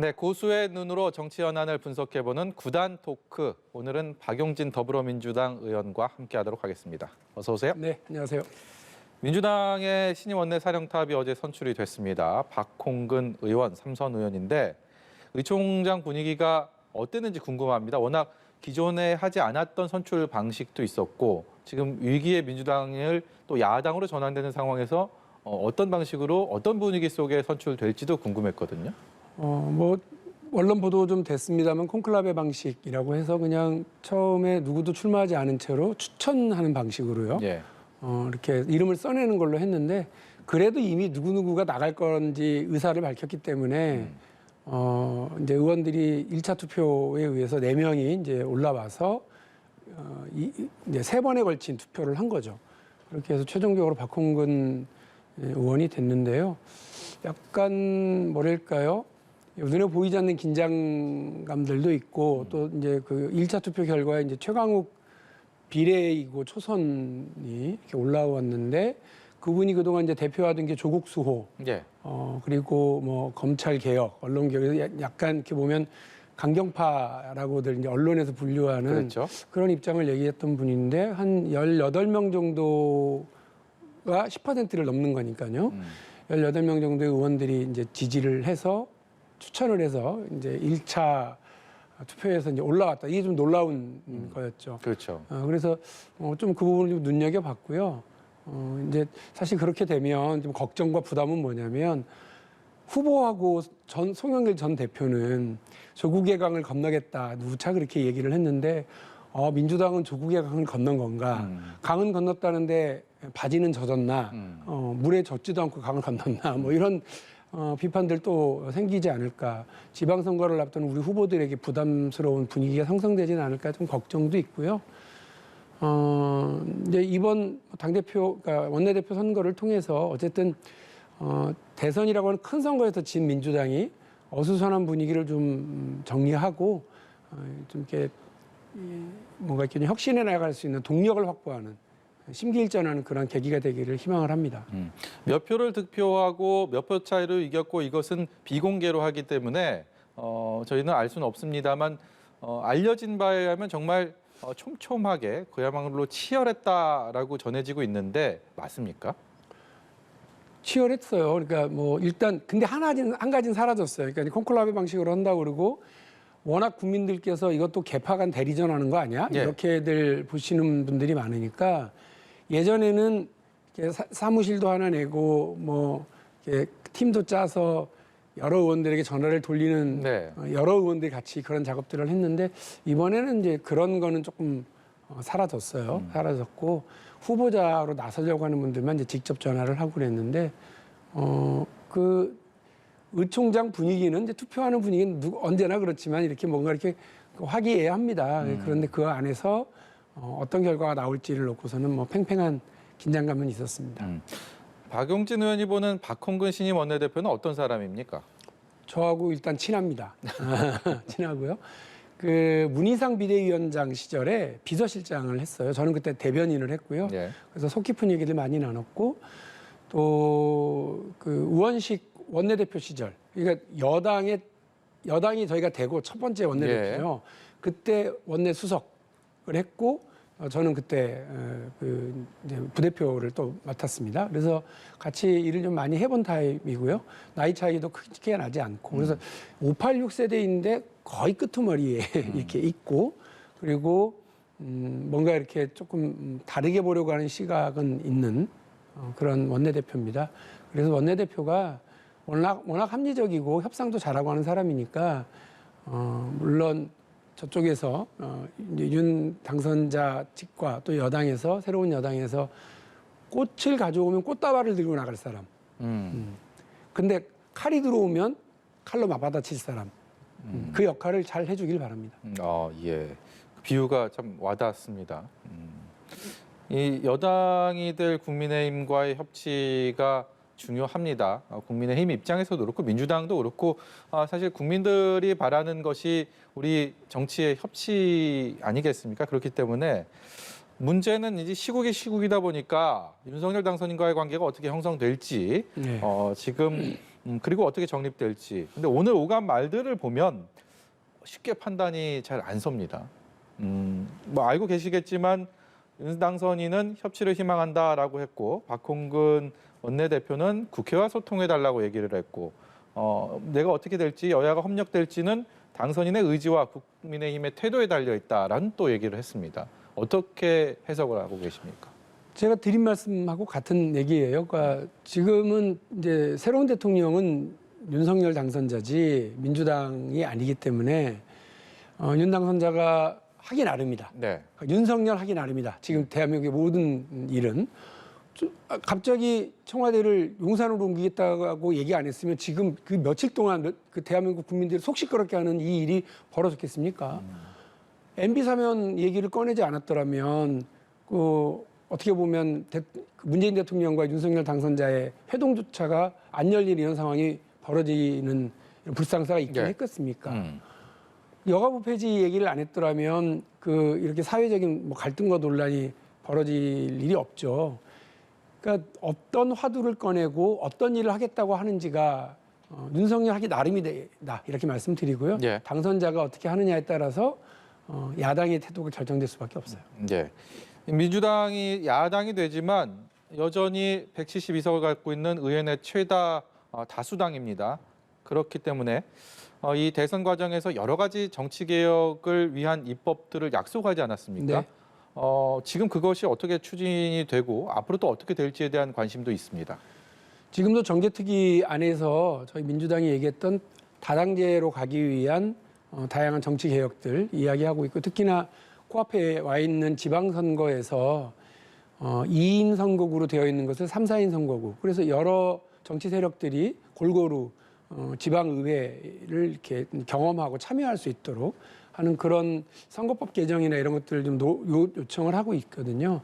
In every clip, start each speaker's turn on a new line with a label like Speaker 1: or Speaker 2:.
Speaker 1: 네, 고수의 눈으로 정치 현안을 분석해보는 구단 토크. 오늘은 박용진 더불어민주당 의원과 함께하도록 하겠습니다. 어서 오세요.
Speaker 2: 네, 안녕하세요.
Speaker 1: 민주당의 신임 원내사령탑이 어제 선출이 됐습니다. 박홍근 의원, 삼선 의원인데 의총장 분위기가 어땠는지 궁금합니다. 워낙 기존에 하지 않았던 선출 방식도 있었고 지금 위기의 민주당을 또 야당으로 전환되는 상황에서 어떤 방식으로 어떤 분위기 속에 선출될지도 궁금했거든요.
Speaker 2: 뭐 언론 보도 좀 됐습니다만 콘클라베 방식이라고 해서 그냥 처음에 누구도 출마하지 않은 채로 추천하는 방식으로요.
Speaker 1: 예.
Speaker 2: 이렇게 이름을 써내는 걸로 했는데 그래도 이미 누구누구가 나갈 건지 의사를 밝혔기 때문에 이제 의원들이 1차 투표에 의해서 4명이 이제 올라와서 이제 3번에 걸친 투표를 한 거죠. 그렇게 해서 최종적으로 박홍근 의원이 됐는데요. 약간 뭐랄까요? 눈에 보이지 않는 긴장감들도 있고 또 이제 그 1차 투표 결과에 이제 최강욱 비례이고 초선이 이렇게 올라왔는데 그분이 그동안 이제 대표하던 게 조국 수호,
Speaker 1: 예.
Speaker 2: 그리고 뭐 검찰 개혁, 언론 개혁, 약간 이렇게 보면 강경파라고들 이제 언론에서 분류하는
Speaker 1: 그렇죠.
Speaker 2: 그런 입장을 얘기했던 분인데 한 18명 정도가 10%를 넘는 거니까요. 18명 정도의 의원들이 이제 지지를 해서 추천을 해서 이제 1차 투표에서 이제 올라왔다. 이게 좀 놀라운 거였죠.
Speaker 1: 그렇죠.
Speaker 2: 그래서 좀 그 부분을 좀 눈여겨봤고요. 이제 사실 그렇게 되면 좀 걱정과 부담은 뭐냐면 후보하고 송영길 전 대표는 조국의 강을 건너겠다. 누차 그렇게 얘기를 했는데 민주당은 조국의 강을 건넌 건가? 강은 건넜다는데 바지는 젖었나? 물에 젖지도 않고 강을 건넜나? 뭐 이런 비판들도 생기지 않을까. 지방선거를 앞둔 우리 후보들에게 부담스러운 분위기가 형성되지는 않을까 좀 걱정도 있고요. 이제 이번 당대표, 그러니까 원내대표 선거를 통해서 어쨌든 대선이라고 하는 큰 선거에서 진 민주당이 어수선한 분위기를 좀 정리하고 좀 이렇게 뭔가 이렇게 혁신해 나갈 수 있는 동력을 확보하는 심기일전하는 그런 계기가 되기를 희망을 합니다.
Speaker 1: 몇 표를 득표하고 몇 표 차이로 이겼고 이것은 비공개로 하기 때문에 저희는 알 수는 없습니다만 알려진 바에 의하면 정말 촘촘하게 그야말로 치열했다라고 전해지고 있는데 맞습니까?
Speaker 2: 치열했어요. 그러니까 뭐 일단 근데 한 가지는 사라졌어요. 그러니까 콘클라베 방식으로 한다고 그러고 워낙 국민들께서 이것도 개파간 대리전하는 거 아니야?
Speaker 1: 예.
Speaker 2: 이렇게들 보시는 분들이 많으니까 예전에는 이렇게 사무실도 하나 내고 뭐 이렇게 팀도 짜서 여러 의원들에게 전화를 돌리는
Speaker 1: 네.
Speaker 2: 여러 의원들이 같이 그런 작업들을 했는데 이번에는 이제 그런 거는 조금 사라졌어요. 사라졌고 후보자로 나서려고 하는 분들만 이제 직접 전화를 하고 그랬는데 그 의총장 분위기는 이제 투표하는 분위기는 언제나 그렇지만 이렇게 뭔가 이렇게 화기애애합니다. 그런데 그 안에서 어떤 결과가 나올지를 놓고서는 뭐 팽팽한 긴장감은 있었습니다.
Speaker 1: 박용진 의원이 보는 박홍근 신임 원내대표는 어떤 사람입니까?
Speaker 2: 저하고 일단 친합니다. 친하고요. 그 문희상 비대위원장 시절에 비서실장을 했어요. 저는 그때 대변인을 했고요.
Speaker 1: 예.
Speaker 2: 그래서 속 깊은 얘기를 많이 나눴고 또 그 우원식 원내대표 시절, 그러니까 여당이 저희가 되고 첫 번째 원내대표죠. 그때 원내 수석을 했고 저는 그때 그 이제 부대표를 또 맡았습니다. 그래서 같이 일을 좀 많이 해본 타입이고요. 나이 차이도 크게 나지 않고 그래서 586 세대인데 거의 끄트머리에 이렇게 있고 그리고 뭔가 이렇게 조금 다르게 보려고 하는 시각은 있는 그런 원내대표입니다. 그래서 원내대표가 워낙 합리적이고 협상도 잘하고 하는 사람이니까 물론 저쪽에서 이제 윤 당선자 측과 또 여당에서 새로운 여당에서 꽃을 가져오면 꽃다발을 들고 나갈 사람. 근데 칼이 들어오면 칼로 맞받아칠 사람. 그 역할을 잘 해주길 바랍니다.
Speaker 1: 예. 비유가 참 와닿습니다. 이 여당이 될 국민의힘과의 협치가 중요합니다. 국민의힘 입장에서도 그렇고 민주당도 그렇고 사실 국민들이 바라는 것이 우리 정치의 협치 아니겠습니까? 그렇기 때문에 문제는 이제 시국이다 보니까 윤석열 당선인과의 관계가 어떻게 형성될지
Speaker 2: 네.
Speaker 1: 지금 그리고 어떻게 정립될지. 근데 오늘 오간 말들을 보면 쉽게 판단이 잘 안 섭니다. 뭐 알고 계시겠지만 윤당선인은 협치를 희망한다라고 했고 박홍근 원내대표는 국회와 소통해달라고 얘기를 했고 내가 어떻게 될지 여야가 협력될지는 당선인의 의지와 국민의힘의 태도에 달려 있다라는 또 얘기를 했습니다. 어떻게 해석을 하고 계십니까?
Speaker 2: 제가 드린 말씀하고 같은 얘기예요. 그러니까 지금은 이제 새로운 대통령은 윤석열 당선자지 민주당이 아니기 때문에 윤 당선자가 하기 나름이다.
Speaker 1: 네.
Speaker 2: 그러니까 윤석열 하기 나름이다. 지금 대한민국의 모든 일은 갑자기 청와대를 용산으로 옮기겠다고 얘기 안 했으면 지금 그 며칠 동안 그 대한민국 국민들이 속 시끄럽게 하는 이 일이 벌어졌겠습니까? MB 사면 얘기를 꺼내지 않았더라면 어떻게 보면 문재인 대통령과 윤석열 당선자의 회동조차가 안 열리는 이런 상황이 벌어지는 이런 불상사가 있긴
Speaker 1: 네.
Speaker 2: 했겠습니까? 여가부 폐지 얘기를 안 했더라면 이렇게 사회적인 뭐 갈등과 논란이 벌어질 일이 없죠. 그러니까 어떤 화두를 꺼내고 어떤 일을 하겠다고 하는지가 윤석열 하기 나름이다 이렇게 말씀드리고요.
Speaker 1: 예.
Speaker 2: 당선자가 어떻게 하느냐에 따라서 야당의 태도가 결정될 수밖에 없어요.
Speaker 1: 네. 민주당이 야당이 되지만 여전히 172석을 갖고 있는 의원의 최다 다수당입니다. 그렇기 때문에 이 대선 과정에서 여러 가지 정치 개혁을 위한 입법들을 약속하지 않았습니까?
Speaker 2: 네.
Speaker 1: 지금 그것이 어떻게 추진이 되고 앞으로 또 어떻게 될지에 대한 관심도 있습니다.
Speaker 2: 지금도 정개특위 안에서 저희 민주당이 얘기했던 다당제로 가기 위한 다양한 정치 개혁들 이야기하고 있고 특히나 코앞에 와 있는 지방선거에서 2인 선거구로 되어 있는 것을 3, 4인 선거구. 그래서 여러 정치 세력들이 골고루 지방의회를 이렇게 경험하고 참여할 수 있도록 하는 그런 선거법 개정이나 이런 것들을 좀 요청을 하고 있거든요.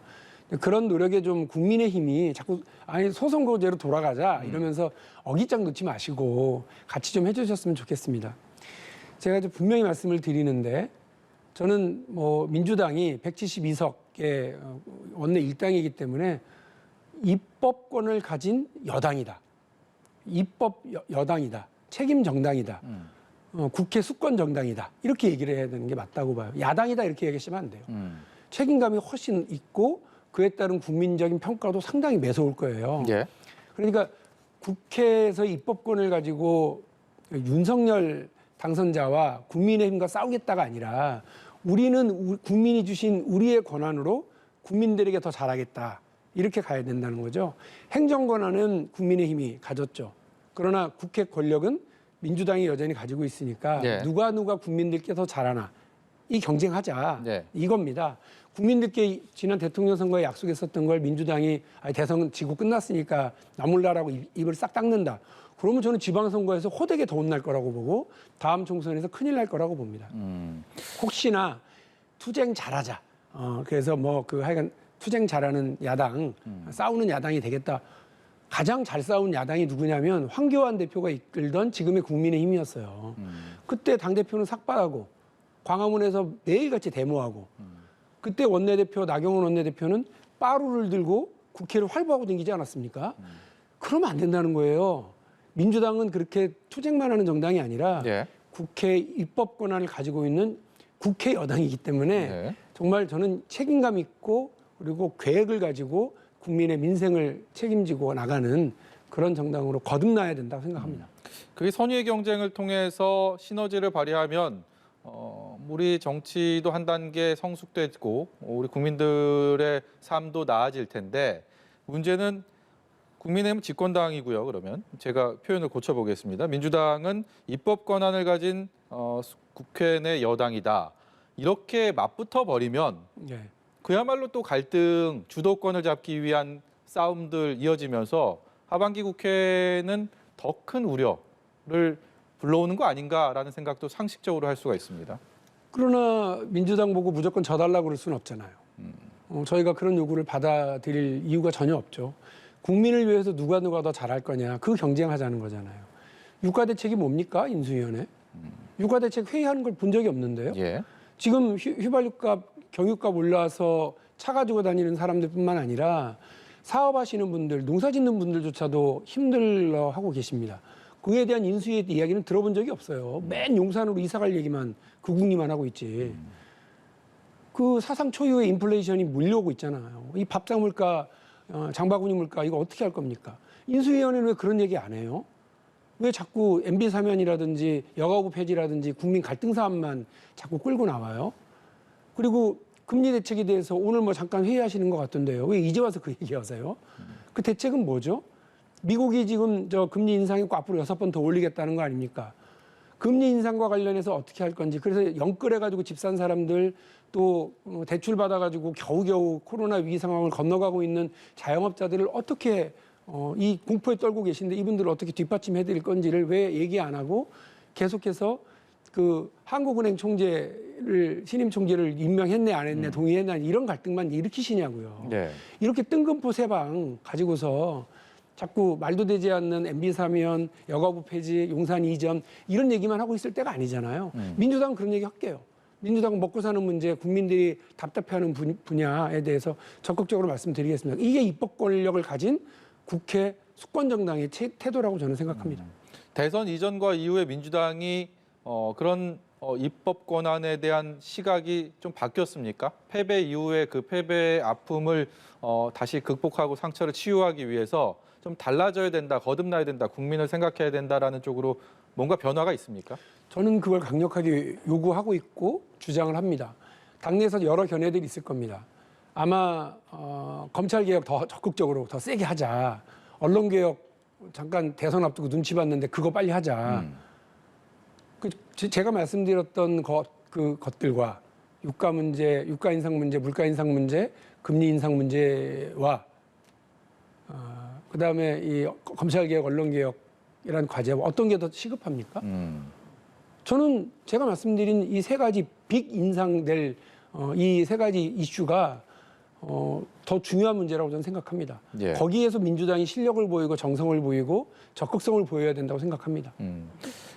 Speaker 2: 그런 노력에 좀 국민의힘이 자꾸 아니 소선거제로 돌아가자 이러면서 어깃장 놓지 마시고 같이 좀 해주셨으면 좋겠습니다. 제가 이제 분명히 말씀을 드리는데 저는 뭐 민주당이 172석의 원내 일당이기 때문에 입법권을 가진 여당이다. 입법 여당이다. 책임 정당이다. 국회 수권 정당이다. 이렇게 얘기를 해야 되는 게 맞다고 봐요. 야당이다 이렇게 얘기하시면 안 돼요. 책임감이 훨씬 있고 그에 따른 국민적인 평가도 상당히 매서울 거예요.
Speaker 1: 예.
Speaker 2: 그러니까 국회에서 입법권을 가지고 윤석열 당선자와 국민의힘과 싸우겠다가 아니라 우리는 국민이 주신 우리의 권한으로 국민들에게 더 잘하겠다. 이렇게 가야 된다는 거죠. 행정 권한은 국민의힘이 가졌죠. 그러나 국회 권력은 민주당이 여전히 가지고 있으니까
Speaker 1: 네.
Speaker 2: 누가 국민들께 더 잘하나 이 경쟁하자
Speaker 1: 네.
Speaker 2: 이겁니다. 국민들께 지난 대통령 선거에 약속했었던 걸 민주당이 대선 지고 끝났으니까 나몰라라고 입을 싹 닦는다. 그러면 저는 지방선거에서 호되게 더 혼날 거라고 보고 다음 총선에서 큰일 날 거라고 봅니다. 혹시나 투쟁 잘하자. 그래서 하여간 투쟁 잘하는 야당, 싸우는 야당이 되겠다. 가장 잘 싸운 야당이 누구냐면 황교안 대표가 이끌던 지금의 국민의힘이었어요. 그때 당대표는 삭발하고 광화문에서 매일같이 데모하고 그때 원내대표 나경원 원내대표는 빠루를 들고 국회를 활보하고 다니지 않았습니까? 그러면 안 된다는 거예요. 민주당은 그렇게 투쟁만 하는 정당이 아니라
Speaker 1: 예.
Speaker 2: 국회 입법 권한을 가지고 있는 국회 여당이기 때문에
Speaker 1: 네.
Speaker 2: 정말 저는 책임감 있고 그리고 계획을 가지고 국민의 민생을 책임지고 나가는 그런 정당으로 거듭나야 된다고 생각합니다.
Speaker 1: 그게 선의의 경쟁을 통해서 시너지를 발휘하면 우리 정치도 한 단계 성숙되고 우리 국민들의 삶도 나아질 텐데 문제는 국민의힘은 집권당이고요. 그러면 제가 표현을 고쳐보겠습니다. 민주당은 입법 권한을 가진 국회 내 여당이다. 이렇게 맞붙어 버리면
Speaker 2: 네.
Speaker 1: 그야말로 또 갈등, 주도권을 잡기 위한 싸움들 이어지면서 하반기 국회는 더 큰 우려를 불러오는 거 아닌가라는 생각도 상식적으로 할 수가 있습니다.
Speaker 2: 그러나 민주당 보고 무조건 져달라고 그럴 수는 없잖아요. 저희가 그런 요구를 받아들일 이유가 전혀 없죠. 국민을 위해서 누가 더 잘할 거냐 그 경쟁하자는 거잖아요. 유가대책이 뭡니까 인수위원회? 유가대책 회의하는 걸 본 적이 없는데요.
Speaker 1: 예.
Speaker 2: 지금 휘발유값, 경유값 올라서 차 가지고 다니는 사람들뿐만 아니라 사업하시는 분들, 농사 짓는 분들조차도 힘들어하고 계십니다. 그에 대한 인수위의 이야기는 들어본 적이 없어요. 맨 용산으로 이사갈 얘기만 그 국리만 하고 있지. 그 사상 초유의 인플레이션이 물려오고 있잖아요. 이 밥상 물가, 장바구니 물가 이거 어떻게 할 겁니까? 인수위원회는 왜 그런 얘기 안 해요? 왜 자꾸 MB 사면이라든지 여가부 폐지라든지 국민 갈등 사안만 자꾸 끌고 나와요? 그리고 금리 대책에 대해서 오늘 뭐 잠깐 회의하시는 것 같던데요. 왜 이제 와서 그 얘기하세요? 그 대책은 뭐죠? 미국이 지금 저 금리 인상했고 앞으로 6번 더 올리겠다는 거 아닙니까? 금리 인상과 관련해서 어떻게 할 건지. 그래서 영끌해가지고 집 산 사람들 또 대출 받아가지고 겨우겨우 코로나 위기 상황을 건너가고 있는 자영업자들을 어떻게 이 공포에 떨고 계신데 이분들을 어떻게 뒷받침해드릴 건지를 왜 얘기 안 하고 계속해서 그 한국은행 총재를 신임 총재를 임명했네 안 했네 동의했네 안 했네, 이런 갈등만 일으키시냐고요.
Speaker 1: 네.
Speaker 2: 이렇게 뜬금포 세방 가지고서 자꾸 말도 되지 않는 MB 사면, 여가부 폐지, 용산 이전 이런 얘기만 하고 있을 때가 아니잖아요. 민주당은 그런 얘기 할게요. 민주당은 먹고 사는 문제, 국민들이 답답해하는 분야에 대해서 적극적으로 말씀드리겠습니다. 이게 입법 권력을 가진 국회 수권 정당의 태도라고 저는 생각합니다.
Speaker 1: 대선 이전과 이후에 민주당이 그런 입법 권한에 대한 시각이 좀 바뀌었습니까? 패배 이후에 그 패배의 아픔을 다시 극복하고 상처를 치유하기 위해서 좀 달라져야 된다, 거듭나야 된다, 국민을 생각해야 된다라는 쪽으로 뭔가 변화가 있습니까?
Speaker 2: 저는 그걸 강력하게 요구하고 있고 주장을 합니다. 당내에서 여러 견해들이 있을 겁니다. 아마 검찰개혁 더 적극적으로 더 세게 하자. 언론개혁 잠깐 대선 앞두고 눈치 봤는데 그거 빨리 하자. 제가 말씀드렸던 것들과 유가 문제, 유가 인상 문제, 물가 인상 문제, 금리 인상 문제와 그다음에 이 검찰개혁, 언론개혁이라는 과제와 어떤 게 더 시급합니까? 저는 제가 말씀드린 이 세 가지 빅 인상될 이 세 가지 이슈가 더 중요한 문제라고 저는 생각합니다.
Speaker 1: 예.
Speaker 2: 거기에서 민주당이 실력을 보이고 정성을 보이고 적극성을 보여야 된다고 생각합니다.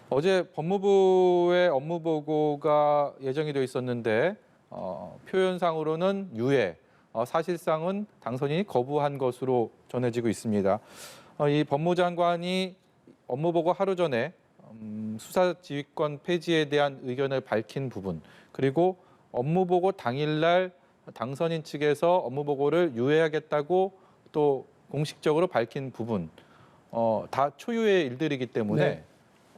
Speaker 1: 어제 법무부의 업무 보고가 예정이 되어 있었는데 표현상으로는 유예, 사실상은 당선인이 거부한 것으로 전해지고 있습니다. 이 법무장관이 업무 보고 하루 전에 수사지휘권 폐지에 대한 의견을 밝힌 부분, 그리고 업무 보고 당일날 당선인 측에서 업무 보고를 유예하겠다고 또 공식적으로 밝힌 부분, 다 초유의 일들이기 때문에
Speaker 2: 네.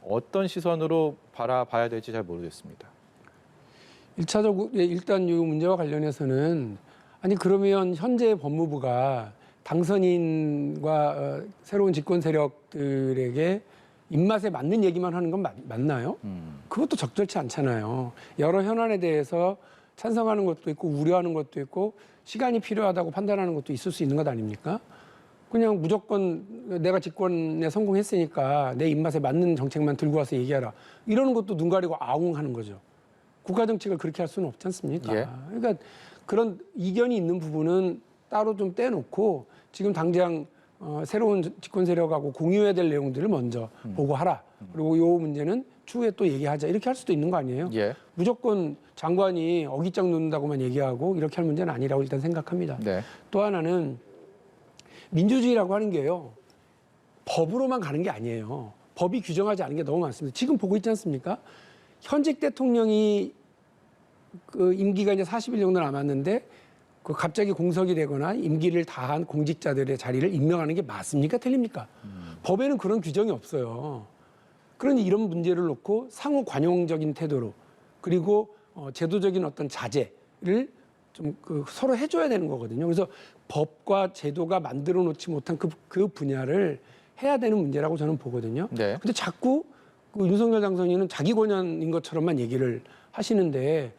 Speaker 1: 어떤 시선으로 바라봐야 될지 잘 모르겠습니다.
Speaker 2: 일단 이 문제와 관련해서는 아니 그러면 현재 법무부가 당선인과 새로운 집권 세력들에게 입맛에 맞는 얘기만 하는 건 맞나요? 그것도 적절치 않잖아요. 여러 현안에 대해서 찬성하는 것도 있고 우려하는 것도 있고 시간이 필요하다고 판단하는 것도 있을 수 있는 것 아닙니까? 그냥 무조건 내가 집권에 성공했으니까 내 입맛에 맞는 정책만 들고 와서 얘기하라. 이러는 것도 눈 가리고 아웅하는 거죠. 국가 정책을 그렇게 할 수는 없지 않습니까?
Speaker 1: 예.
Speaker 2: 그러니까 그런 이견이 있는 부분은 따로 좀 떼놓고 지금 당장 새로운 집권 세력하고 공유해야 될 내용들을 먼저 보고하라. 그리고 이 문제는 추후에 또 얘기하자. 이렇게 할 수도 있는 거 아니에요?
Speaker 1: 예.
Speaker 2: 무조건 장관이 어깃장 놓는다고만 얘기하고 이렇게 할 문제는 아니라고 일단 생각합니다.
Speaker 1: 네.
Speaker 2: 또 하나는 민주주의라고 하는 게요. 법으로만 가는 게 아니에요. 법이 규정하지 않은 게 너무 많습니다. 지금 보고 있지 않습니까? 현직 대통령이 그 임기가 이제 40일 정도 남았는데 그 갑자기 공석이 되거나 임기를 다한 공직자들의 자리를 임명하는 게 맞습니까? 틀립니까? 법에는 그런 규정이 없어요. 그러니 이런 문제를 놓고 상호 관용적인 태도로 그리고 제도적인 어떤 자제를 좀 서로 해줘야 되는 거거든요. 그래서 법과 제도가 만들어 놓지 못한 그 분야를 해야 되는 문제라고 저는 보거든요.
Speaker 1: 네.
Speaker 2: 근데 자꾸 그 윤석열 당선인은 자기 권한인 것처럼만 얘기를 하시는데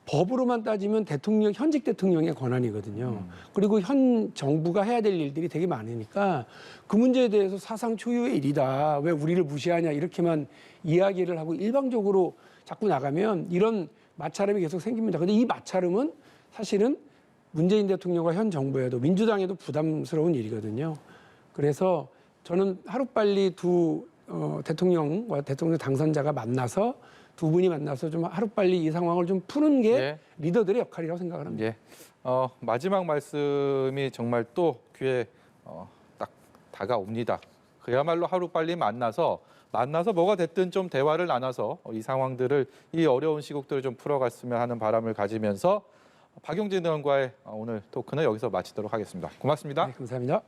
Speaker 2: 법으로만 따지면 현직 대통령의 권한이거든요. 그리고 현 정부가 해야 될 일들이 되게 많으니까 그 문제에 대해서 사상 초유의 일이다. 왜 우리를 무시하냐 이렇게만 이야기를 하고 일방적으로 자꾸 나가면 이런 마찰음이 계속 생깁니다. 근데 이 마찰음은 사실은 문재인 대통령과 현 정부에도 민주당에도 부담스러운 일이거든요. 그래서 저는 하루빨리 두 대통령과 대통령 당선자가 만나서 두 분이 만나서 좀 하루빨리 이 상황을 좀 푸는 게
Speaker 1: 예.
Speaker 2: 리더들의 역할이라고 생각을 합니다.
Speaker 1: 예. 마지막 말씀이 정말 또 귀에 딱 다가옵니다. 그야말로 하루빨리 만나서 만나서 뭐가 됐든 좀 대화를 나눠서 이 상황들을, 이 어려운 시국들을 좀 풀어갔으면 하는 바람을 가지면서 박용진 의원과의 오늘 토크는 여기서 마치도록 하겠습니다. 고맙습니다.
Speaker 2: 네, 감사합니다.